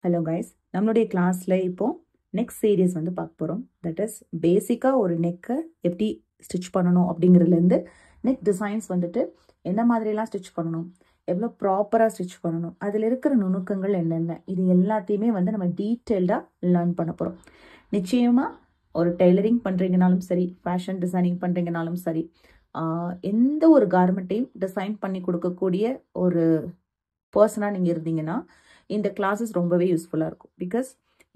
Hello guys, நம்மளுடைய கிளாஸில் இப்போ நெக்ஸ்ட் சீரீஸ் வந்து பார்க்க போகிறோம். தட் இஸ் பேசிக்காக ஒரு நெக்கை எப்படி ஸ்டிச் பண்ணணும் அப்படிங்கிறதுலேருந்து நெக் டிசைன்ஸ் வந்துட்டு என்ன மாதிரிலாம் ஸ்டிச் பண்ணணும், எவ்வளோ ப்ராப்பராக ஸ்டிச் பண்ணணும், அதில் இருக்கிற நுணுக்கங்கள் என்னென்ன, இது எல்லாத்தையுமே வந்து நம்ம டீட்டெயில்டாக லேர்ன் பண்ண போகிறோம். நிச்சயமாக ஒரு டெய்லரிங் பண்ணுறீங்கனாலும் சரி, ஃபேஷன் டிசைனிங் பண்ணுறீங்கனாலும் சரி, எந்த ஒரு கார்மெண்ட்டையும் டிசைன் பண்ணி கொடுக்கக்கூடிய ஒரு பர்சனாக நீங்கள் இருந்தீங்கன்னா இந்த கிளாஸஸ் ரொம்பவே யூஸ்ஃபுல்லாக இருக்கும். பிகாஸ்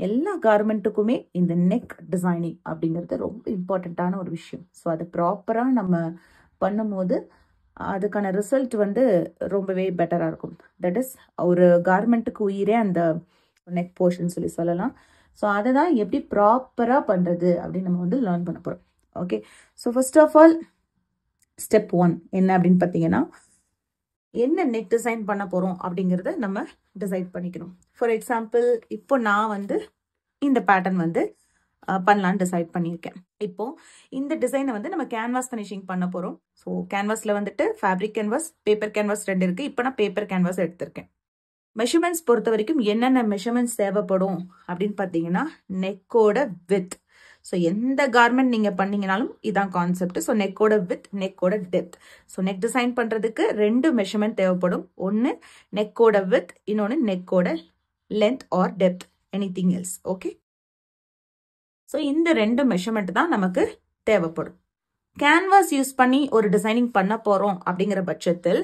எல்லா கார்மெண்ட்டுக்குமே இந்த நெக் டிசைனிங் அப்படிங்கிறது ரொம்ப இம்பார்ட்டண்ட்டான ஒரு விஷயம். ஸோ அதை ப்ராப்பராக நம்ம பண்ணும்போது அதுக்கான ரிசல்ட் வந்து ரொம்பவே பெட்டராக இருக்கும். தட் இஸ் ஒரு கார்மெண்ட்டுக்கு உயிரே அந்த நெக் போர்ஷன் சொல்லலாம். ஸோ அதை தான் எப்படி ப்ராப்பராக பண்ணுறது அப்படின்னு நம்ம வந்து லேர்ன் பண்ண போகிறோம். Okay, so first of all step 1 என்ன அப்படின்னு பார்த்தீங்கன்னா, என்ன நெக் டிசைன் பண்ண போகிறோம் அப்படிங்கிறத நம்ம டிசைட் பண்ணிக்கணும். ஃபார் எக்ஸாம்பிள், இப்போ நான் வந்து இந்த பேட்டர்ன் வந்து பண்ணலான்னு டிசைட் பண்ணியிருக்கேன். இப்போ இந்த டிசைனை வந்து நம்ம கேன்வாஸ் ஃபினிஷிங் பண்ண போகிறோம். ஸோ கேன்வாஸில் வந்துட்டு ஃபேப்ரிக் கேன்வாஸ், பேப்பர் கேன்வாஸ் 2 இருக்குது. இப்போ நான் பேப்பர் கேன்வாஸ் எடுத்திருக்கேன். மெஷர்மெண்ட்ஸ் பொறுத்த வரைக்கும் என்னென்ன மெஷர்மெண்ட்ஸ் தேவைப்படும் அப்படின்னு பார்த்தீங்கன்னா, நெக்கோட வித். ஸோ எந்த கார்மெண்ட் நீங்கள் பண்ணீங்கனாலும் இதான் கான்செப்ட். ஸோ நெக்கோட வித், நெக்கோட டெப்த். ஸோ நெக் டிசைன் பண்ணுறதுக்கு 2 மெஷர்மெண்ட் தேவைப்படும். ஒன்று நெக்கோட வித், இன்னொன்று நெக்கோட length or depth, anything else. Okay, so இந்த 2 மெஷர்மெண்ட் தான் நமக்கு தேவைப்படும். கேன்வாஸ் யூஸ் பண்ணி ஒரு டிசைனிங் பண்ண போகிறோம் அப்படிங்கிற பட்சத்தில்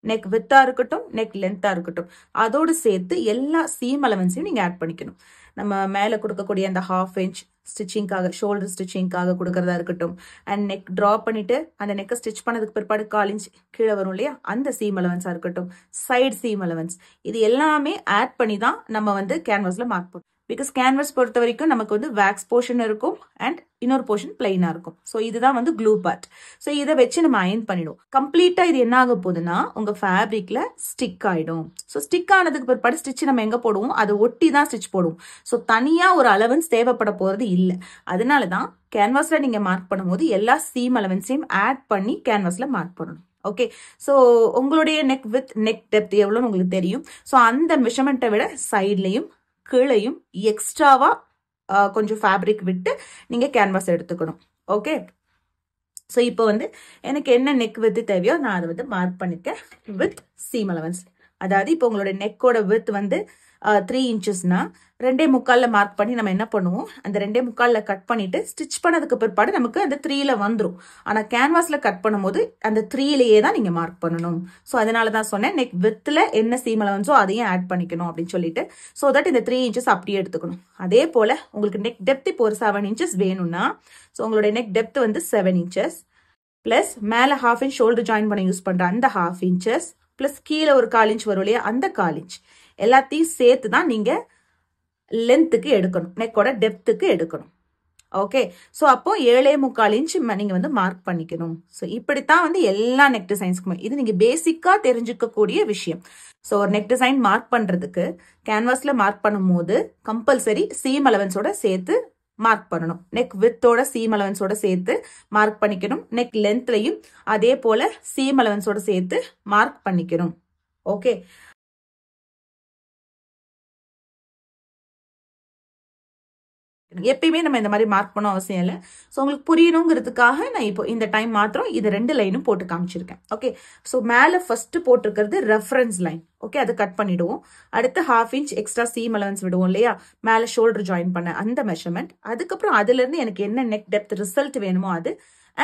நெக் வித்தா இருக்கட்டும், நெக் லென்த்தா இருக்கட்டும், அதோடு சேர்த்து எல்லா சீம் அலவன்ஸையும் நீங்கள் ஆட் பண்ணிக்கணும். நம்ம மேலே கொடுக்கக்கூடிய அந்த 1/2 inch ஸ்டிச்சிங்காக, ஷோல்டர் ஸ்டிச்சிங்காக கொடுக்கறதா இருக்கட்டும், அண்ட் நெக் ட்ரா பண்ணிட்டு அந்த நெக்கை ஸ்டிச் பண்ணதுக்கு பிற்பாடு 1/4 inch கீழே வரும் இல்லையா, அந்த சீம் அலவன்ஸா இருக்கட்டும், சைடு சீம் அலவன்ஸ், இது எல்லாமே ஆட் பண்ணி தான் நம்ம வந்து கேன்வாஸ்ல மார்க் பண்ணுவோம். பிகாஸ் கேன்வாஸ் பொறுத்த வரைக்கும் நமக்கு வந்து வேக்ஸ் போர்ஷன் இருக்கும் அண்ட் இன்னொரு போர்ஷன் பிளைனா இருக்கும். ஸோ இதுதான் வந்து க்ளூ பார்ட். ஸோ இதை வச்சு நம்ம அயன் பண்ணிடுவோம். கம்ப்ளீட்டா இது என்ன ஆக போகுதுன்னா, உங்க ஃபேப்ரிக்ல ஸ்டிக் ஆயிடும். ஸோ ஸ்டிக் ஆனதுக்கு பிற்பாடு ஸ்டிச் நம்ம எங்க போடுவோம், அதை ஒட்டி தான் ஸ்டிச் போடுவோம். ஸோ தனியா ஒரு அலவன்ஸ் தேவைப்பட போறது இல்லை. அதனாலதான் கேன்வாஸ்ல நீங்க மார்க் பண்ணும்போது எல்லா சீம் அலவன்ஸையும் ஆட் பண்ணி கேன்வாஸ்ல மார்க் பண்ணணும். ஓகே, ஸோ உங்களுடைய நெக் வித், நெக் டெப்த் எவ்வளோன்னு உங்களுக்கு தெரியும். ஸோ அந்த மெஷர்மெண்ட்டை விட சைட்லையும் கீழையும் எக்ஸ்ட்ராவா கொஞ்சம் ஃபேப்ரிக் விட்டு நீங்க கேன்வாஸ் எடுத்துக்கணும். ஓகே, ஸோ இப்போ வந்து எனக்கு என்ன நெக் வித் தேவையோ நான் அதை வந்து மார்க் பண்ணிருக்கேன் வித் சீம் அலவன்ஸ். அதாவது இப்போ உங்களோட நெக்கோட வித் வந்து 3 inchesனா 2.25 மார்க் பண்ணி நம்ம என்ன பண்ணுவோம், அந்த 2.25 கட் பண்ணிட்டு ஸ்டிச் பண்ணதுக்கு பிற்பாடு நமக்கு அந்த 3ல வந்துடும். ஆனா கேன்வாஸ்ல கட் பண்ணும்போது அந்த 3லயே தான் நீங்க மார்க் பண்ணணும். ஸோ அதனால தான் சொன்னேன், நெக் வித்ல என்ன சீம் அலவன்ஸோ அதையும் ஆட் பண்ணிக்கணும் அப்படின்னு சொல்லிட்டு. ஸோ தட் இந்த 3 inches அப்படியே எடுத்துக்கணும். அதே போல உங்களுக்கு நெக் டெப்த் இப்போ ஒரு 7 inches வேணும்னா, ஸோ உங்களுடைய நெக் டெப்த் வந்து 7 inches பிளஸ் மேல 1/2 inch ஷோல்டர் ஜாயின் பண்ண யூஸ் பண்ற அந்த 1/2 inches பிளஸ் கீழே ஒரு 1/4 inch வரும் இல்லையா, அந்த 1/4 inch எல்லாத்தையும் சேர்த்து தான் நீங்க லென்த்துக்கு எடுக்கணும், நெக்கோட டெப்த்துக்கு எடுக்கணும். ஓகே, ஸோ அப்போ 7.25 inch நீங்க வந்து மார்க் பண்ணிக்கணும். ஸோ இப்படித்தான் வந்து எல்லா நெக் டிசைன்ஸ்க்குமே, இது நீங்க பேசிக்கா தெரிஞ்சுக்கக்கூடிய விஷயம். ஸோ ஒரு நெக் டிசைன் மார்க் பண்றதுக்கு கேன்வாஸ்ல மார்க் பண்ணும்போது கம்பல்சரி சீம் அலவன்ஸோட சேர்த்து மார்க் பண்ணணும். நெக் வித்தோட சீம் அலவன்ஸோட சேர்த்து மார்க் பண்ணிக்கணும். நெக் லென்த்லையும் அதே போல சீம் அலவன்ஸோட சேர்த்து மார்க் பண்ணிக்கணும். ஓகே, எப்பயுமே நம்ம இந்த மாதிரி மார்க் பண்ண அவசியம் இல்லை. ஸோ உங்களுக்கு புரியணுங்கிறதுக்காக நான் இப்போ இந்த டைம் மாத்திரம் இது 2 லைனும் போட்டு காமிச்சிருக்கேன். ஓகே, ஸோ மேலே ஃபர்ஸ்ட் போட்டிருக்கிறது ரெஃபரன்ஸ் லைன். ஓகே, அதை கட் பண்ணிடுவோம். அடுத்து 1/2 inch எக்ஸ்ட்ரா சீம் அலவன்ஸ் விடுவோம் இல்லையா, மேலே ஷோல்டர் ஜாயின் பண்ண அந்த மெஷர்மெண்ட். அதுக்கப்புறம் அதுல இருந்து எனக்கு என்ன நெக் டெப்த் ரிசல்ட் வேணுமோ அது,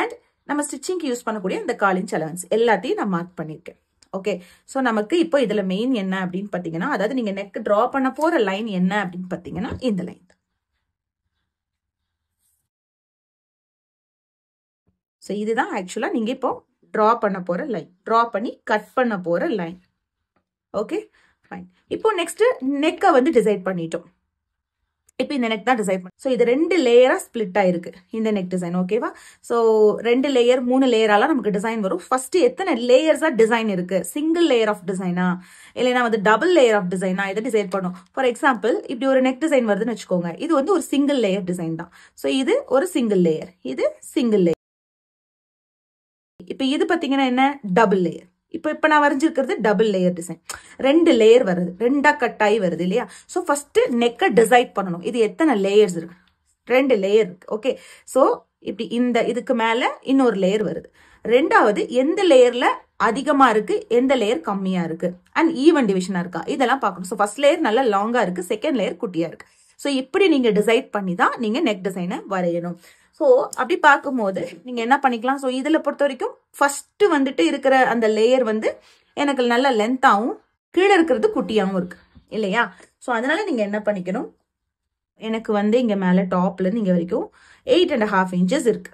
அண்ட் நம்ம ஸ்டிச்சிங்க்கு யூஸ் பண்ணக்கூடிய இந்த 1/4 inch அலவன்ஸ் எல்லாத்தையும் நான் மார்க் பண்ணியிருக்கேன். ஓகே, ஸோ நமக்கு இப்போ இதுல மெயின் என்ன அப்படின்னு பார்த்தீங்கன்னா, அதாவது நீங்க நெக் டிரா பண்ண போற லைன் என்ன அப்படின்னு பார்த்தீங்கன்னா இந்த லைன். ஸோ இதுதான் ஆக்சுவலா நீங்க இப்போ டிரா பண்ண போற லைன், டிரா பண்ணி கட் பண்ண போற லைன். Okay fine. இப்போ நெக்ஸ்ட் நெக்கை வந்து டிசைட் பண்ணிட்டோம். இப்போ இந்த நெக் தான் டிசைட் பண்ண. ஸோ இது 2 லேயரா ஸ்பிளிட் ஆயிருக்கு இந்த நெக் டிசைன். ஓகேவா, ஸோ 2 லேயர் 3 லேயரால நமக்கு டிசைன் வரும். ஃபர்ஸ்ட் எத்தனை லேயர்ஸா டிசைன் இருக்கு, சிங்கிள் லேயர் ஆஃப் டிசைனா இல்லைன்னா வந்து டபுள் லேயர் ஆஃப் டிசைனா, இதை டிசைட் பண்ணும். ஃபார் எக்ஸாம்பிள், இப்படி ஒரு நெக் டிசைன் வருதுன்னு வச்சுக்கோங்க, இது வந்து ஒரு சிங்கிள் லேயர் டிசைன் தான். ஸோ இது ஒரு சிங்கிள் லேயர், இது சிங்கிள் லேயர். இப்போ இது பாத்தீங்கன்னா என்ன, டபுள் லேயர். இப்போ நான் வரைஞ்சிருக்கிறது டபுள் லேயர் டிசைன், 2 லேயர் வருது, 2ஆ கட் ஆகி வருது இல்லையா. ஸோ ஃபர்ஸ்ட் நெக்கை டிசைட் பண்ணணும். இது எத்தனை லேயர்ஸ் இருக்கு, 2 லேயர் இருக்கு. ஓகே, ஸோ இப்படி இதுக்கு மேல இன்னொரு லேயர் வருது. ரெண்டாவது எந்த லேயர்ல அதிகமா இருக்கு, எந்த லேயர் கம்மியா இருக்கு, அண்ட் ஈவன் டிவிஷனா இருக்கா, இதெல்லாம் பார்க்கணும். ஸோ ஃபர்ஸ்ட் லேயர் நல்லா லாங்கா இருக்கு, செகண்ட் லேயர் குட்டியா இருக்கு. ஸோ இப்படி நீங்க டிசைட் பண்ணி தான் நீங்க நெக் டிசைனை வரையணும். ஸோ அப்படி பார்க்கும்போது நீங்க என்ன பண்ணிக்கலாம். ஸோ இதுல பொறுத்த வரைக்கும் ஃபர்ஸ்ட் வந்துட்டு இருக்கிற அந்த லேயர் வந்து எனக்கு நல்ல லென்த்தாகவும் கீழே இருக்கிறது குட்டியாகவும் இருக்கு இல்லையா. ஸோ அதனால நீங்க என்ன பண்ணிக்கணும், எனக்கு வந்து இங்க மேல டாப்ல இருந்து இங்க வரைக்கும் 8.5 inches இருக்கு.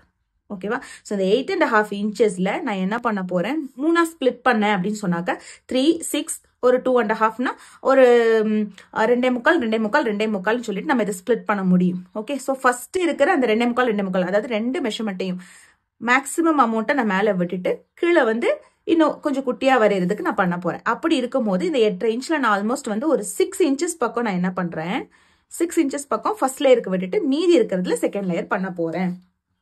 ஓகேவா. ஸோ இந்த 8.5 inchesல நான் என்ன பண்ண போறேன், 3ஆ ஸ்பிளிட் பண்ணேன் அப்படின்னு சொன்னாக்க 3, 6 ஒரு 2.5னா ஒரு 2.25 சொல்லிட்டு நம்ம இதை ஸ்பிளிட் பண்ண முடியும். ஓகே, ஸோ ஃபர்ஸ்ட் இருக்கிற அந்த 2.25 அதாவது 2 மெஷர்மெண்ட்டையும் மேக்ஸிமம் அமௌண்ட்டை நான் மேலே விட்டுட்டு கீழே வந்து இன்னும் கொஞ்சம் குட்டியா வரைகிறதுக்கு நான் பண்ண போறேன். அப்படி இருக்கும்போது இந்த 8.5 inchல நான் ஆல்மோஸ்ட் வந்து ஒரு 6 inches பக்கம் நான் என்ன பண்றேன், 6 inches பக்கம் ஃபர்ஸ்ட் லேயருக்கு விட்டுட்டு மீதி இருக்கிறதுல செகண்ட் லேயர் பண்ண போறேன்.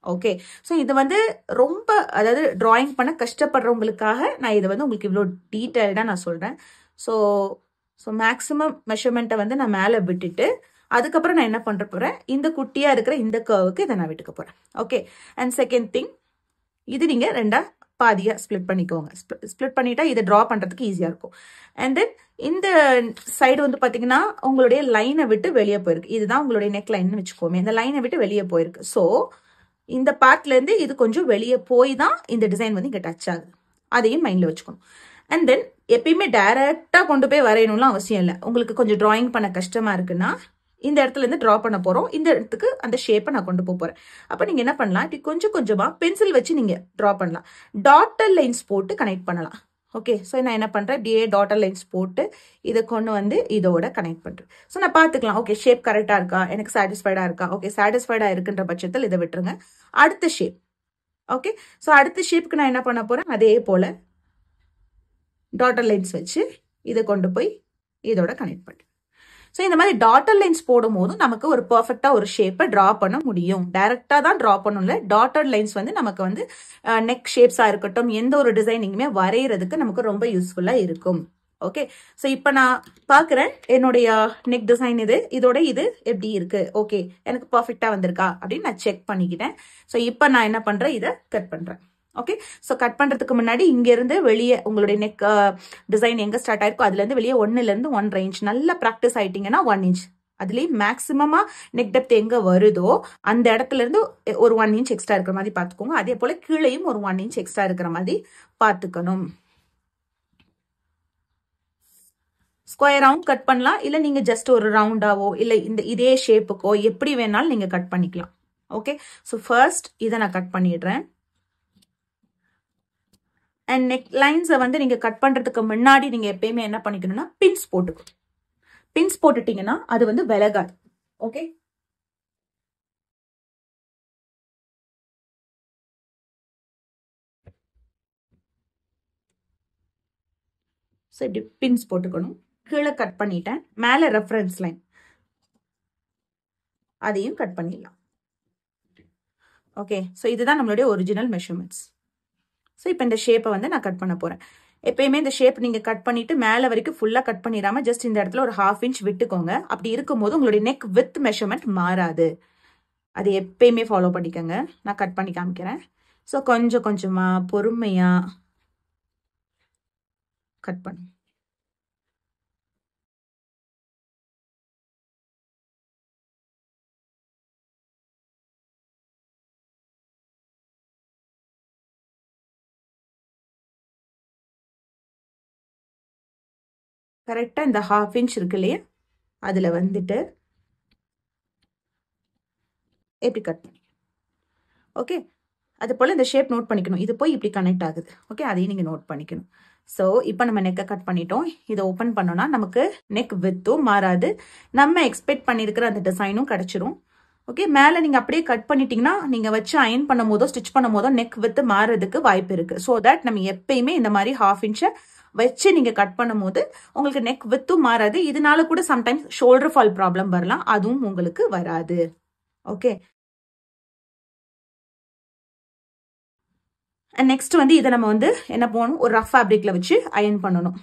ஓகே, ஸோ இது வந்து ரொம்ப அதாவது டிராயிங் பண்ண கஷ்டப்படுறவங்களுக்காக நான் இதை வந்து உங்களுக்கு இவ்வளோ டீட்டெயில்டாக நான் சொல்றேன். ஸோ மேக்ஸிமம் மெஷர்மெண்ட்டை வந்து நான் மேலே விட்டுட்டு அதுக்கப்புறம் நான் என்ன பண்ற போறேன், இந்த குட்டியா இருக்கிற இந்த கர்வுக்கு இதை நான் விட்டுக்க போறேன். ஓகே, அண்ட் செகண்ட் திங், இது நீங்க 2ஆ பாதியா ஸ்பிளிட் பண்ணிக்கோங்க. ஸ்பிளிட் பண்ணிட்டா இதை டிரா பண்றதுக்கு ஈஸியா இருக்கும். அண்ட் தென் இந்த சைடு வந்து பாத்தீங்கன்னா உங்களுடைய லைனை விட்டு வெளியே போயிருக்கு. இதுதான் உங்களுடைய நெக் லைன்னு வச்சுக்கோமே, இந்த லைனை விட்டு வெளியே போயிருக்கு. ஸோ இந்த பார்ட்ல இருந்து இது கொஞ்சம் வெளியே போய் தான் இந்த டிசைன் வந்து இங்க டச் ஆகுது. அதையும் மைண்ட்ல வச்சுக்கணும். அண்ட் தென் எப்பயுமே டைரக்டா கொண்டு போய் வரையணும்லாம் அவசியம் இல்லை. உங்களுக்கு கொஞ்சம் டிராயிங் பண்ண கஷ்டமா இருக்குன்னா இந்த இடத்துல இருந்து டிரா பண்ண போறோம், இந்த இடத்துக்கு அந்த ஷேப்பை நான் கொண்டு போறேன். அப்ப நீங்க என்ன பண்ணலாம், இப்படி கொஞ்சம் கொஞ்சமா பென்சில் வச்சு நீங்க டிரா பண்ணலாம். டாட்டர் லைன்ஸ் போட்டு கனெக்ட் பண்ணலாம். ஓகே, ஸோ நான் என்ன பண்றேன், இப்படியே டாட்டர் லைன்ஸ் போட்டு இதை கொண்டு வந்து இதோட கனெக்ட் பண்றேன். ஸோ நான் பாத்துக்கலாம், ஓகே ஷேப் கரெக்டா இருக்கா, எனக்கு சாட்டிஸ்ஃபைடா இருக்கா. ஓகே, சாட்டிஸ்ஃபைடா இருக்குன்ற பட்சத்தில் இதை விட்டுருங்க. அடுத்த ஷேப். ஓகே, ஸோ அடுத்த ஷேப்புக்கு நான் என்ன பண்ண போறேன், அதே போல டாட்டர் லைன்ஸ் வச்சு இதை கொண்டு போய் இதோட கனெக்ட் பண்றேன். ஸோ இந்த மாதிரி டாட்டர் லைன்ஸ் போடும் போது நமக்கு ஒரு பர்ஃபெக்டா ஒரு ஷேப்பை டிரா பண்ண முடியும். டைரக்டா தான் டிரா பண்ணல, டாட்டர் லைன்ஸ் வந்து நமக்கு வந்து நெக் ஷேப்ஸா இருக்கட்டும், எந்த ஒரு டிசைனிங்குமே வரைகிறதுக்கு நமக்கு ரொம்ப யூஸ்ஃபுல்லா இருக்கும். ஓகே, ஸோ இப்போ நான் பார்க்குறேன் என்னுடைய நெக் டிசைன் இதோட இது எப்படி இருக்கு, ஓகே எனக்கு பர்ஃபெக்டா வந்திருக்கா அப்படின்னு நான் செக் பண்ணிக்கிட்டேன். ஸோ இப்போ நான் என்ன பண்றேன், இதை கட் பண்றேன். ஓகே, ஸோ கட் பண்றதுக்கு முன்னாடி இங்க இருந்து வெளியே உங்களுடைய நெக் டிசைன் எங்க ஸ்டார்ட் ஆயிருக்கோ அதுல இருந்து வெளியே 1ல இருந்து 1.5 inch நல்லா ப்ராக்டிஸ் ஆயிட்டீங்கன்னா 1 inch, அதுலயும் மேக்சிமமா நெக் டெப்த் எங்க வருதோ அந்த இடத்துல இருந்து ஒரு 1 inch எக்ஸ்ட்ரா இருக்கிற மாதிரி பாத்துக்கோங்க. அதே போல கீழையும் ஒரு 1 inch எக்ஸ்ட்ரா இருக்கிற மாதிரி பாத்துக்கணும். ஸ்கொயராவும் கட் பண்ணலாம், இல்ல நீங்க ஜஸ்ட் ஒரு ரவுண்டாவோ இல்ல இதே ஷேப்புக்கோ எப்படி வேணாலும் நீங்க கட் பண்ணிக்கலாம். ஓகே, ஸோ ஃபர்ஸ்ட் இதை நான் கட் பண்ணிடுறேன். அண்ட் நெக் லைன்ஸை வந்து நீங்க கட் பண்றதுக்கு முன்னாடி நீங்க எப்பயுமே என்ன பண்ணிக்கணும்னா பின்ஸ் போட்டுக்கணும். பின்ஸ் போட்டுட்டீங்கன்னா அது வந்து விலகாது. ஓகே, ஸோ இப்படி பின்ஸ் போட்டுக்கணும். கீழே கட் பண்ணிட்டேன், மேலே ரெஃபரன்ஸ் லைன் அதையும் கட் பண்ணிடலாம். ஓகே, ஸோ இதுதான் நம்மளுடைய ஒரிஜினல் மெஷர்மெண்ட்ஸ். ஸோ இப்போ இந்த ஷேப்பை வந்து நான் கட் பண்ண போறேன். எப்பயுமே இந்த ஷேப் நீங்க கட் பண்ணிட்டு மேலே வரைக்கும் ஃபுல்லா கட் பண்ணிடாம ஜஸ்ட் இந்த இடத்துல ஒரு 1/2 inch விட்டுக்கோங்க. அப்படி இருக்கும்போது உங்களுடைய நெக் வித் மெஷர்மெண்ட் மாறாது. அது எப்பயுமே ஃபாலோ பண்ணிக்கோங்க. நான் கட் பண்ணி காமிக்கிறேன். ஸோ கொஞ்சம் கொஞ்சமா பொறுமையா கட் பண்ணு. கரெக்டா இந்த 1/2 inch இருக்கு இல்லையா, அதுல வந்துட்டு எப்படி கட் பண்ணி. ஓகே, அது போல இந்த ஷேப் நோட் பண்ணிக்கணும். இது போய் இப்படி கனெக்ட் ஆகுது. ஓகே, அதையும் நீங்க நோட் பண்ணிக்கணும். ஸோ இப்போ நம்ம நெக்கை கட் பண்ணிட்டோம். இதை ஓப்பன் பண்ணோம்னா நமக்கு நெக் வித்தும் மாறாது, நம்ம எக்ஸ்பெக்ட் பண்ணியிருக்கிற அந்த டிசைனும் கிடைச்சிரும். ஓகே, மேலே நீங்க அப்படியே கட் பண்ணிட்டீங்கன்னா நீங்க வச்சு அயன் பண்ணும் போதோ ஸ்டிச் பண்ணும் போதோ நெக் வித்து மாறதுக்கு வாய்ப்பு இருக்கு. ஸோ தட் நம்ம எப்பயுமே இந்த மாதிரி 1/2 inch வச்சு நீங்க கட் பண்ணும் போது உங்களுக்கு நெக் வித்தும் மாறாது. இதனால கூட சம்டைம்ஸ் ஷோல்டர் ஃபால் ப்ராப்ளம் வரலாம், அதுவும் உங்களுக்கு வராது. ஓகே, அண்ட் நெக்ஸ்ட் வந்து இதை நம்ம வந்து என்ன பண்ணணும், ஒரு ரஃப் ஃபேப்ரிக்ல வச்சு அயன் பண்ணணும்.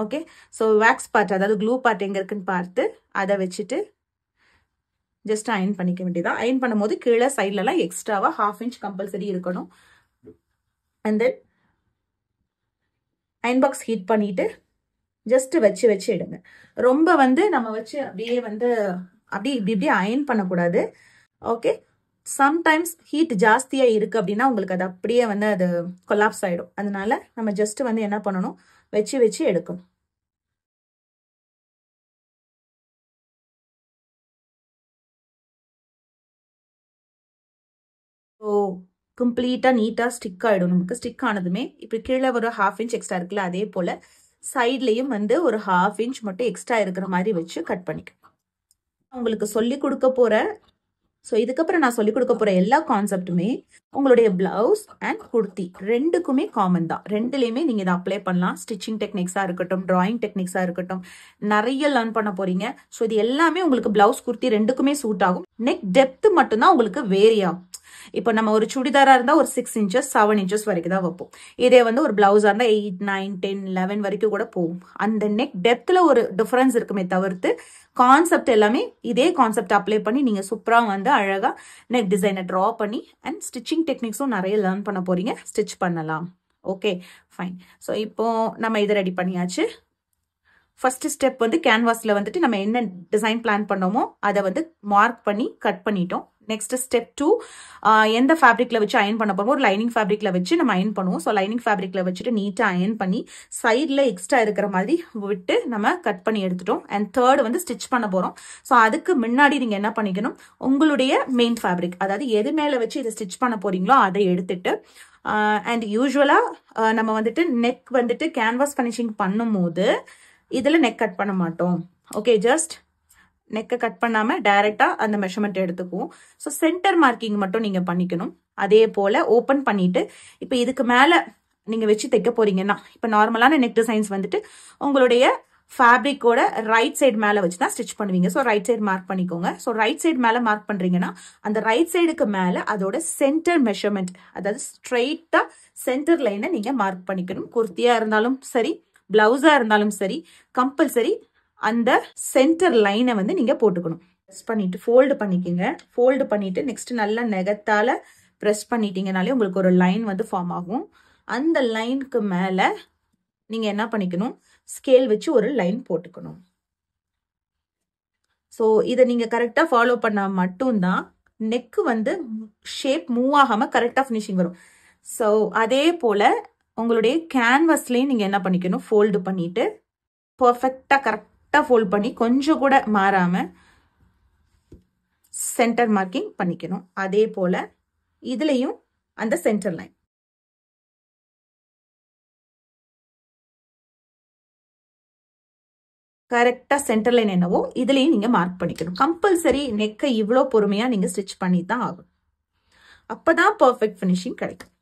ஓகே, ஸோ வேக்ஸ் பார்ட் அதாவது க்ளூ பார்ட் எங்க இருக்குன்னு பார்த்து அதை வச்சுட்டு ஜஸ்ட் அயன் பண்ணிக்க வேண்டியதான். அயன் பண்ணும்போது கீழே சைட்லலாம் எக்ஸ்ட்ராவா 1/2 inch கம்பல்சரி இருக்கணும். And then iron box heat பண்ணிட்டு ஜஸ்ட் வச்சு வச்சு எடுங்க. ரொம்ப வந்து நம்ம வச்சு அப்படியே வந்து அப்படி இப்படி அயன் பண்ணக்கூடாது. ஓகே, சம்டைம்ஸ் ஹீட் ஜாஸ்தியா இருக்கு அப்படின்னா உங்களுக்கு அது அப்படியே வந்து அது கொலாப்ஸ் ஆயிடும். அதனால நம்ம ஜஸ்ட் வந்து என்ன பண்ணணும், வச்சு வச்சு எடுக்கணும். ஸோ கம்ப்ளீட்டா நீட்டா ஸ்டிக் ஆயிடும். நமக்கு ஸ்டிக் ஆனதுமே இப்ப கீழே ஒரு 1/2 inch எக்ஸ்ட்ரா இருக்குல்ல, அதே போல சைட்லயும் வந்து ஒரு 1/2 inch மட்டும் எக்ஸ்ட்ரா இருக்கிற மாதிரி வச்சு கட் பண்ணிக்க. உங்களுக்கு சொல்லி கொடுக்க போற, ஸோ இதுக்கப்புறம் நான் சொல்லிக் கொடுக்க போற எல்லா கான்செப்டுமே உங்களுடைய பிளவுஸ் அண்ட் குர்த்தி ரெண்டுக்குமே காமன் தான். ரெண்டுலையுமே நீங்க இதை அப்ளை பண்ணலாம். ஸ்டிச்சிங் டெக்னிக்ஸா இருக்கட்டும், டிராயிங் டெக்னிக்ஸா இருக்கட்டும், நிறைய லேர்ன் பண்ண போறீங்க. ஸோ இது எல்லாமே உங்களுக்கு பிளவுஸ் குர்த்தி ரெண்டுக்குமே சூட் ஆகும். நெக் டெப்த் மட்டும்தான் உங்களுக்கு வேரி ஆகும். இப்போ நம்ம ஒரு சுடிதாரா இருந்தா ஒரு 6 inches 7 inches வரைக்கும் தான் வைப்போம். இதே வந்து ஒரு பிளவுஸா இருந்தா 8 9 10 11 வரைக்கும் கூட போகும். அந்த நெக் டெப்த்ல ஒரு டிஃபரன்ஸ் இருக்குமே தவிர்த்து கான்செப்ட் எல்லாமே இதே கான்செப்ட் அப்ளை பண்ணி நீங்க சூப்பரா வந்து அழகா நெக் டிசைனை டிரா பண்ணி அண்ட் ஸ்டிச்சிங் டெக்னிக்ஸும் நிறைய லேர்ன் பண்ண போறீங்க. ஸ்டிச் பண்ணலாம். Okay fine. ஸோ இப்போ நம்ம இதை ரெடி பண்ணியாச்சு. ஃபர்ஸ்ட் ஸ்டெப் வந்து கேன்வாஸ்ல வந்துட்டு நம்ம என்ன டிசைன் பிளான் பண்ணோமோ அதை வந்து மார்க் பண்ணி கட் பண்ணிட்டோம். நெக்ஸ்ட் ஸ்டெப் 2, எந்த ஃபேப்ரிக்ல வச்சு அயன் பண்ண போறோமோ ஒரு லைனிங் ஃபேப்ரிக்ல வச்சு நம்ம அயன் பண்ணுவோம். ஸோ லைனிங் ஃபேப்ரிக்ல வச்சுட்டு நீட்டா அயன் பண்ணி சைட்ல எக்ஸ்ட்ரா இருக்கிற மாதிரி விட்டு நம்ம கட் பண்ணி எடுத்துட்டோம். அண்ட் தேர்ட் வந்து ஸ்டிச் பண்ண போறோம். ஸோ அதுக்கு முன்னாடி நீங்க என்ன பண்ணிக்கணும், உங்களுடைய மெயின் ஃபேப்ரிக் அதாவது எது மேல வச்சு இதை ஸ்டிச் பண்ண போறீங்களோ அதை எடுத்துட்டு அண்ட் யூஸ்வலா நம்ம வந்துட்டு நெக் வந்துட்டு கேன்வாஸ் ஃபினிஷிங் பண்ணும் போது இதுல நெக் கட் பண்ண மாட்டோம். ஓகே, ஜஸ்ட் நெக்கை கட் பண்ணாம டைரக்டா அந்த மெஷர்மெண்ட் எடுத்துக்குவோம். ஸோ சென்டர் மார்க்கிங் மட்டும் நீங்க பண்ணிக்கணும். அதே போல ஓபன் பண்ணிட்டு இப்ப இதுக்கு மேல நீங்க வச்சு தைக்க போறீங்கன்னா, இப்ப நார்மலான நெக் டிசைன்ஸ் வந்துட்டு உங்களுடைய ஃபேப்ரிக்கோட ரைட் சைடு மேல வச்சு தான் ஸ்டிச் பண்ணுவீங்க. ஸோ ரைட் சைடு மார்க் பண்ணிக்கோங்க. ஸோ ரைட் சைடு மேல மார்க் பண்றீங்கன்னா அந்த ரைட் சைடுக்கு மேல அதோட சென்டர் மெஷர்மெண்ட் அதாவது ஸ்ட்ரெயிட்டா சென்டர் லைனை நீங்க மார்க் பண்ணிக்கணும். குர்த்தியா இருந்தாலும் சரி, பிளவுஸா இருந்தாலும் சரி, கம்பல்சரி அந்த சென்டர் லைனை வந்து நீங்க போட்டுக்கணும். ப்ரெஸ் பண்ணிட்டு ஃபோல்டு பண்ணிக்கோங்க. ஃபோல்டு பண்ணிட்டு நெக்ஸ்ட் நல்லா நெகத்தால ப்ரெஸ் பண்ணிட்டீங்கனாலே உங்களுக்கு ஒரு லைன் வந்து ஃபார்ம் ஆகும். அந்த லைனுக்கு மேல நீங்க என்ன பண்ணிக்கணும், ஸ்கேல் வச்சு ஒரு லைன் போட்டுக்கணும். ஸோ இதை நீங்க கரெக்டா ஃபாலோ பண்ணா மட்டும்தான் நெக்கு வந்து ஷேப் மூவ் ஆகாம கரெக்டா ஃபினிஷிங் வரும். ஸோ அதே போல உங்களுடைய கேன்வாஸ்லயும் நீங்க என்ன பண்ணிக்கணும், ஃபோல்டு பண்ணிட்டு பர்ஃபெக்டா கரெக்டா ஃபோல்ட் பண்ணி கொஞ்சம் கூட மாறாம சென்டர் மார்க்கிங் பண்ணிக்கணும். அதே போல இதுலயும் அந்த சென்டர் லைன் கரெக்டா சென்டர் லைன் என்னவோ இதுலயும் நீங்க மார்க் பண்ணிக்கணும். கம்பல்சரி நெக்கை இவ்வளோ பொறுமையா நீங்க ஸ்டிச் பண்ணி தான் ஆகும். அப்பதான் பர்ஃபெக்ட் ஃபினிஷிங் கிடைக்கும்.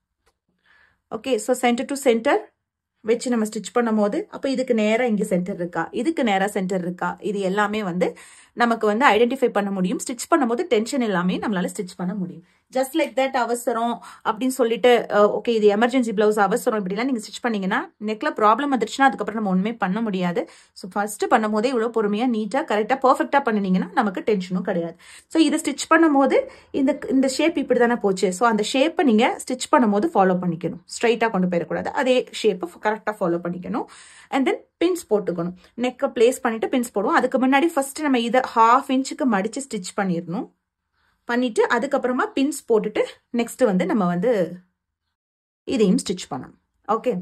Okay, so centre to centre வச்சு நம்ம ஸ்டிச் பண்ணும் போது அப்போ இதுக்கு நேராக இங்கே சென்டர் இருக்கா, இதுக்கு நேராக சென்டர் இருக்கா, இது எல்லாமே வந்து நமக்கு வந்து ஐடென்டிஃபை பண்ண முடியும். ஸ்டிச் பண்ணும்போது டென்ஷன் எல்லாமே நம்மளால ஸ்டிச் பண்ண முடியும். ஜஸ்ட் லைக் தட் அவசரம் அப்படின்னு சொல்லிட்டு ஓகே இது எமர்ஜென்சி பிளவுஸ் அவசரம் இப்படிலாம் நீங்க ஸ்டிச் பண்ணீங்கன்னா நெக்ல ப்ராப்ளம் வந்துருச்சுன்னா அதுக்கப்புறம் நம்ம ஒண்ணுமே பண்ண முடியாது. ஸோ ஃபர்ஸ்ட் பண்ணும் போதே இவ்வளவு பொறுமையா நீட்டா கரெக்டா பர்ஃபெக்டா பண்ணினீங்கன்னா நமக்கு டென்ஷனும் கிடையாது. ஸோ இதை ஸ்டிச் பண்ணும் போது இந்த ஷேப் இப்படி தானே போச்சு. ஸோ அந்த ஷேப்பை நீங்க ஸ்டிச் பண்ணும் போது ஃபாலோ பண்ணிக்கணும். ஸ்ட்ரைட்டா கொண்டு போயிடக்கூடாது. அதே ஷேப்பை கரெக்டா ஃபாலோ பண்ணிக்கணும். அண்ட் தென் பின்ஸ் போட்டுக்கணும். நெக்கை பிளேஸ் பண்ணிட்டு பின்ஸ் போடுவோம். அதுக்கு முன்னாடி ஃபர்ஸ்ட் நம்ம இதை 1/2 inch மடிச்சு ஸ்டிச் பண்ணிடணும். பண்ணிட்டு அதுக்கப்புறமா பின்ஸ் போட்டுட்டு நெக்ஸ்ட் வந்து நம்ம வந்து இதையும் ஸ்டிச் பண்ணணும். ஓகே,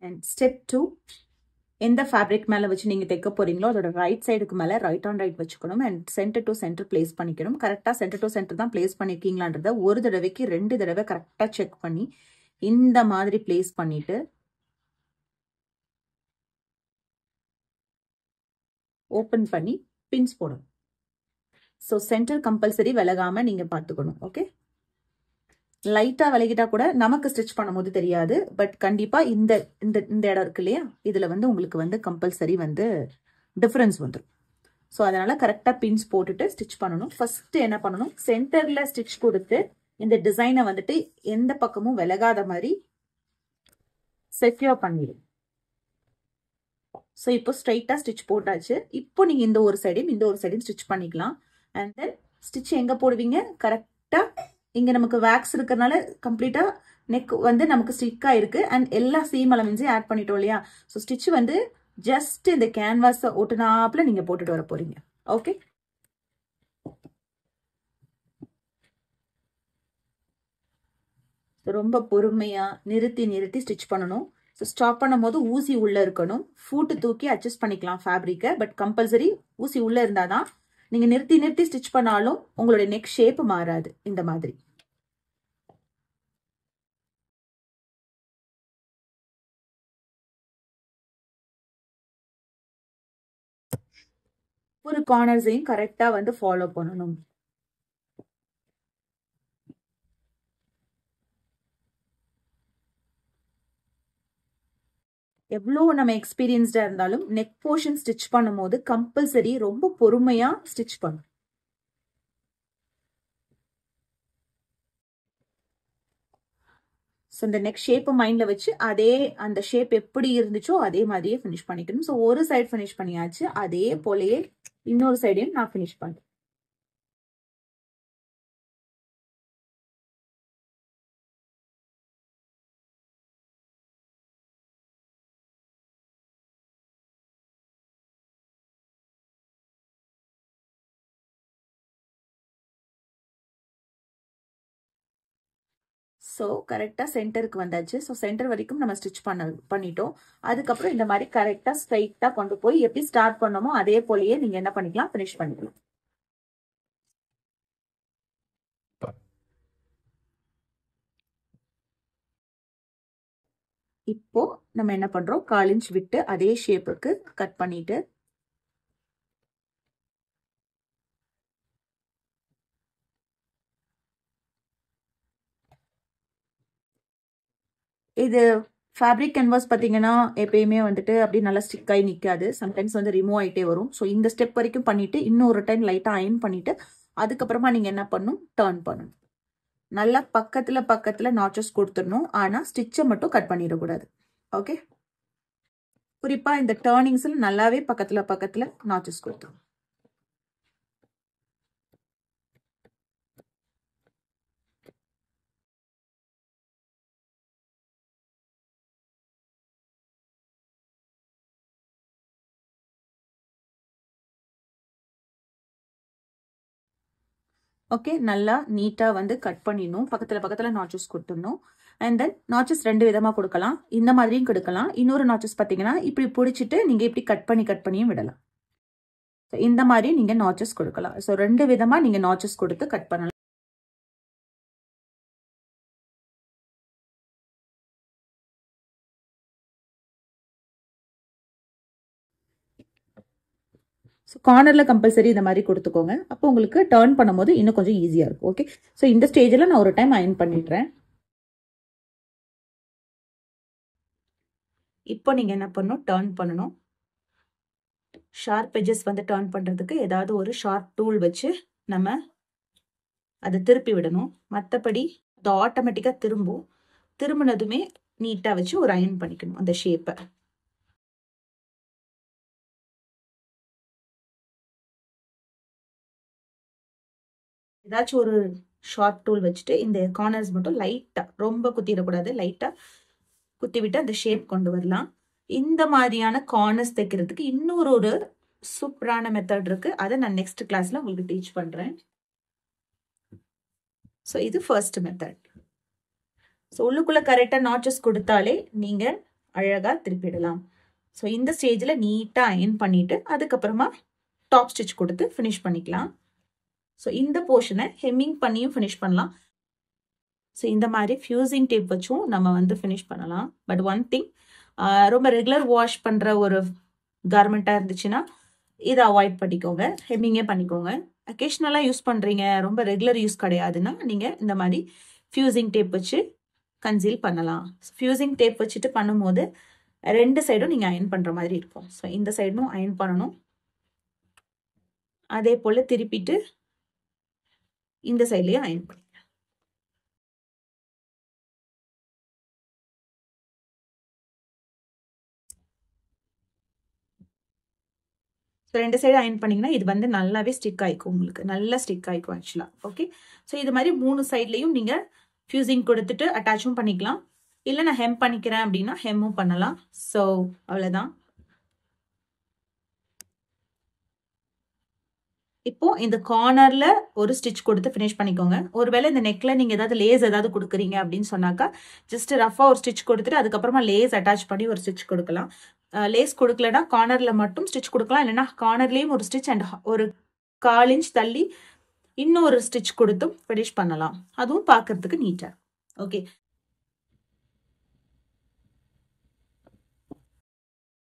அண்ட் ஸ்டெப் 2 எந்த ஃபேப்ரிக் மேல வச்சு நீங்க தைக்க போறீங்களோ அதோட ரைட் சைடுக்கு மேல ரைட் ஆன் ரைட் வச்சுக்கணும். And centre to centre place பண்ணிக்கணும். கரெக்டா சென்டர் டு சென்டர் தான் பிளேஸ் பண்ணிருக்கீங்களான்றத ஒரு தடவைக்கு 2 தடவை கரெக்டா செக் பண்ணி இந்த மாதிரி பிளேஸ் பண்ணிட்டு ஓப்பன் பண்ணி பின்ஸ் போடணும். ஸோ சென்டர் கம்பல்சரி விலகாம நீங்க பார்த்துக்கணும். ஓகே, லைட்டா விலகிட்டா கூட நமக்கு ஸ்டிச் பண்ணும்போது தெரியாது. பட் கண்டிப்பா இந்த இந்த இந்த இடம் இருக்கு இல்லையா, இதுல வந்து உங்களுக்கு வந்து கம்பல்சரி வந்து டிஃபரன்ஸ் வந்துடும். ஸோ அதனால கரெக்டா பின்ஸ் போட்டுட்டு ஸ்டிச் பண்ணணும். ஃபர்ஸ்ட் என்ன பண்ணணும், சென்டர்ல ஸ்டிச் கொடுத்து இந்த டிசைனை வந்துட்டு எந்த பக்கமும் விலகாத மாதிரி செக்யூர் பண்ணிடும். ஸோ இப்போ ஸ்ட்ரைட்டா ஸ்டிச் போட்டாச்சு. இப்போ நீங்க இந்த ஒரு சைடையும் இந்த ஒரு சைடையும் ஸ்டிச் பண்ணிக்கலாம். அண்ட் தென் ஸ்டிச் எங்க போடுவீங்க, கரெக்டா இங்க நமக்கு வேக்ஸ் இருக்கிறதுனால கம்ப்ளீட்டா நெக் வந்து நமக்கு ஸ்டிக் ஆயிருக்கு. அண்ட் எல்லா சீம் அலவன்ஸையும் ஆட் பண்ணிட்டோம் இல்லையா. ஸோ ஸ்டிச் வந்து ஜஸ்ட் இந்த கேன்வாஸ் ஒட்டுனாப்புல நீங்க போட்டுட்டு வர போறீங்க. ஓகே, ரொம்ப பொறுமையா நிறுத்தி நிறுத்தி ஸ்டிச் பண்ணணும். ஸோ ஸ்டாப் பண்ணும் போது ஊசி உள்ள இருக்கணும். ஃபூட்டு தூக்கி அட்ஜஸ்ட் பண்ணிக்கலாம் ஃபேப்ரிக்கை. பட் கம்பல்சரி ஊசி உள்ள இருந்தாதான் நீங்க நிறுத்தி நிறுத்தி ஸ்டிச் பண்ணாலும் உங்களுடைய நெக் ஷேப் மாறாது. இந்த மாதிரி ஒரு கார்னர்ஸையும் கரெக்டா வந்து ஃபாலோ பண்ணணும். எவ்வளோ நம்ம எக்ஸ்பீரியன்ஸ்டா இருந்தாலும் நெக் போர்ஷன் ஸ்டிச் பண்ணும் போது கம்பல்சரி ரொம்ப பொறுமையா ஸ்டிச் பண்ணும். ஸோ இந்த நெக் ஷேப்பை மைண்ட்ல வச்சு அதே அந்த ஷேப் எப்படி இருந்துச்சோ அதே மாதிரியே ஃபினிஷ் பண்ணிக்கணும். ஸோ ஒரு சைடு ஃபினிஷ் பண்ணியாச்சு, அதே போலயே இன்னொரு சைடையும் நான் ஃபினிஷ் பண்ணேன். ஸோ கரெக்டாக சென்டருக்கு வந்தாச்சு. ஸோ சென்டர் வரைக்கும் நம்ம ஸ்டிச் பண்ணிட்டோம். அதுக்கப்புறம் இந்த மாதிரி கரெக்டாக ஸ்ட்ரைட்டாக கொண்டு போய் எப்படி ஸ்டார்ட் பண்ணோமோ அதே போலயே நீங்கள் என்ன பண்ணிக்கலாம், ஃபினிஷ் பண்ணிக்கலாம். இப்போ நம்ம என்ன பண்றோம், 1/4 இன்ச் விட்டு அதே ஷேப்புக்கு கட் பண்ணிட்டு இது ஃபேப்ரிக் கேன்வாஸ் பார்த்தீங்கன்னா எப்பயுமே வந்துட்டு அப்படி நல்லா ஸ்டிக் ஆகி நிற்காது. சம்டைம்ஸ் வந்து ரிமூவ் ஆகிட்டே வரும். ஸோ இந்த ஸ்டெப் வரைக்கும் பண்ணிட்டு இன்னொரு டைம் லைட்டாக அயன் பண்ணிட்டு அதுக்கப்புறமா நீங்கள் என்ன பண்ணணும், டர்ன் பண்ணணும். நல்லா பக்கத்தில் நாச்சஸ் கொடுத்துடணும். ஆனால் ஸ்டிச்சை மட்டும் கட் பண்ணிடக்கூடாது. ஓகே, குறிப்பாக இந்த டர்னிங்ஸில் நல்லாவே பக்கத்தில் நாச்சஸ் கொடுத்துரும். ஓகே, நல்லா நீட்டாக வந்து கட் பண்ணிடணும். பக்கத்தில் நாச்சஸ் கொடுத்துடணும். அண்ட் தென் நாச்சஸ் 2 விதமாக கொடுக்கலாம். இந்த மாதிரியும் கொடுக்கலாம். இன்னொரு நாச்சஸ் பார்த்தீங்கன்னா இப்படி பிடிச்சிட்டு நீங்கள் இப்படி கட் பண்ணியும் விடலாம். ஸோ இந்த மாதிரி நீங்கள் நாச்சஸ் கொடுக்கலாம். ஸோ 2 விதமாக நீங்கள் நாச்சஸ் கொடுத்து கட் பண்ணலாம். ஸோ கார்னரில் கம்பல்சரி இந்த மாதிரி கொடுத்துக்கோங்க. அப்போ உங்களுக்கு டர்ன் பண்ணும்போது இன்னும் கொஞ்சம் ஈஸியாக இருக்கும். ஓகே, ஸோ இந்த ஸ்டேஜில் நான் ஒரு டைம் அயன் பண்ணிடுறேன். இப்போ நீங்கள் என்ன பண்ணணும், டர்ன் பண்ணணும். ஷார்ப் எட்ஜஸ் வந்து டர்ன் பண்ணுறதுக்கு ஏதாவது ஒரு ஷார்ப் டூல் வச்சு நம்ம அதை திருப்பி விடணும். மற்றபடி அது ஆட்டோமேட்டிக்காக திரும்பினதுமே நீட்டாக வச்சு ஒரு அயன் பண்ணிக்கணும் அந்த ஷேப்பை. ஏதாச்சும் ஒரு ஷார்ப் டூல் வச்சுட்டு இந்த கார்னர்ஸ் மட்டும் லைட்டாக, ரொம்ப குத்திடக்கூடாது, லைட்டாக குத்தி விட்டு அந்த ஷேப் கொண்டு வரலாம். இந்த மாதிரியான கார்னர்ஸ் தைக்கிறதுக்கு இன்னொரு சூப்பரான மெத்தட் இருக்கு. அதை நான் நெக்ஸ்ட் கிளாஸ்ல உங்களுக்கு டீச் பண்றேன். ஸோ இது ஃபர்ஸ்ட் மெத்தட். ஸோ உள்ளுக்குள்ள கரெக்டாக நாச்சஸ் கொடுத்தாலே நீங்க அழகா திருப்பிடலாம். ஸோ இந்த ஸ்டேஜில் நீட்டாக அயன் பண்ணிட்டு அதுக்கப்புறமா டாப் ஸ்டிச் கொடுத்து ஃபினிஷ் பண்ணிக்கலாம். ஸோ இந்த போர்ஷனை ஹெம்மிங் பண்ணியும் ஃபினிஷ் பண்ணலாம். ஸோ இந்த மாதிரி ஃபியூசிங் டேப் வச்சும் நம்ம வந்து ஃபினிஷ் பண்ணலாம். பட் ஒன் திங், ரொம்ப ரெகுலர் வாஷ் பண்ணுற ஒரு கார்மெண்ட்டாக இருந்துச்சுன்னா இதை அவாய்ட் பண்ணிக்கோங்க, ஹெம்மிங்கே பண்ணிக்கோங்க. அக்கேஷ்னலாக யூஸ் பண்ணுறீங்க, ரொம்ப ரெகுலர் யூஸ் கிடையாதுன்னா நீங்கள் இந்த மாதிரி ஃபியூசிங் டேப் வச்சு கன்சீல் பண்ணலாம். ஃபியூசிங் டேப் வச்சுட்டு பண்ணும்போது 2 சைடும் நீங்கள் அயன் பண்ணுற மாதிரி இருக்கும். ஸோ இந்த சைடும் அயன் பண்ணணும், அதே போல் திருப்பிட்டு இந்த சைட்லேயும் அயன் பண்ணி. ஸோ 2 சைடு அயன் பண்ணிங்கன்னா இது வந்து நல்லாவே ஸ்டிக் ஆகிக்கும், உங்களுக்கு நல்லா ஸ்டிக் ஆகிக்கும் ஆக்சுவலாக. ஓகே, ஸோ இது மாதிரி 3 சைட்லேயும் நீங்கள் ஃபியூசிங் கொடுத்துட்டு அட்டாச்சும் பண்ணிக்கலாம். இல்லை நான் ஹெம் பண்ணிக்கிறேன் அப்படின்னா ஹெம்மும் பண்ணலாம். ஸோ அவ்வளோதான். இப்போ இந்த கார்னர்ல ஒரு ஸ்டிச் கொடுத்து ஃபினிஷ் பண்ணிக்கோங்க. ஒருவேளை இந்த நெக்ல நீங்க ஏதாவது லேஸ் ஏதாவது கொடுக்குறீங்க அப்படின்னு சொன்னாக்கா ஜஸ்ட் ரஃபா ஒரு ஸ்டிச் கொடுத்துட்டு அதுக்கப்புறமா லேஸ் அட்டாச் பண்ணி ஒரு ஸ்டிச் கொடுக்கலாம். லேஸ் கொடுக்கலன்னா கார்னர்ல மட்டும் ஸ்டிச் கொடுக்கலாம், இல்லைன்னா கார்னர்லயும் ஒரு ஸ்டிச் அண்ட் ஒரு 1/4 இன்ச் தள்ளி இன்னொரு ஸ்டிச் கொடுத்தும் ஃபினிஷ் பண்ணலாம். அதுவும் பார்க்கறதுக்கு நீட்டா. ஓகே,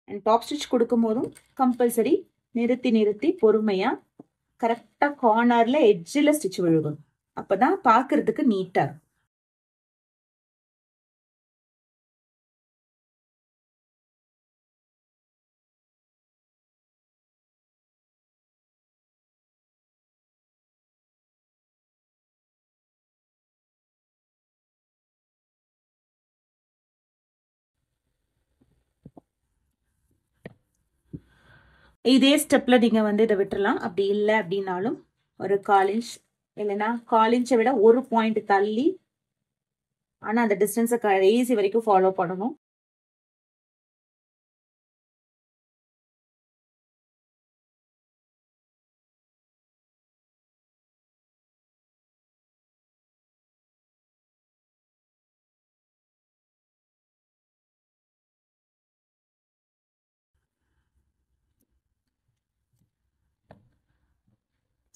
அண்ட் டாப் ஸ்டிச் கொடுக்கும் போதும் கம்பல்சரி நிறுத்தி பொறுமையா கரெக்டா கார்னர்ல எட்ஜில் ஸ்டிச் விழுகும், அப்பதான் பார்க்கறதுக்கு நீட்டா இருக்கும். இதே ஸ்டெப்ல நீங்க வந்து இதை விட்டுறலாம். அப்படி இல்லை அப்படின்னாலும் ஒரு 1/4 இன்ச் இல்லைன்னா 1/4 இன்ச்சை விட ஒரு பாயிண்ட் தள்ளி, ஆனா அந்த டிஸ்டன்ஸை கடைசி வரைக்கும் ஃபாலோ பண்ணணும்.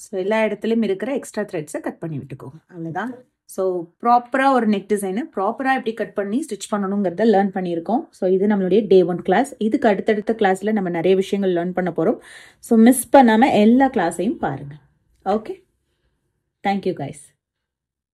ஸோ எல்லா இடத்துலையும் இருக்கிற எக்ஸ்ட்ரா த்ரெட்ஸை கட் பண்ணி விட்டுக்கோங்க, அவ்வளோதான். ஸோ ப்ராப்பராக ஒரு நெக் டிசைனை ப்ராப்பராக எப்படி கட் பண்ணி ஸ்டிச் பண்ணணுங்கிறத லேர்ன் பண்ணியிருக்கோம். ஸோ இது நம்மளுடைய Day 1 கிளாஸ். இதுக்கு அடுத்தடுத்த கிளாஸில் நம்ம நிறைய விஷயங்கள் லேர்ன் பண்ண போகிறோம். ஸோ மிஸ் பண்ணாமல் எல்லா கிளாஸையும் பாருங்கள். Okay, thank you guys.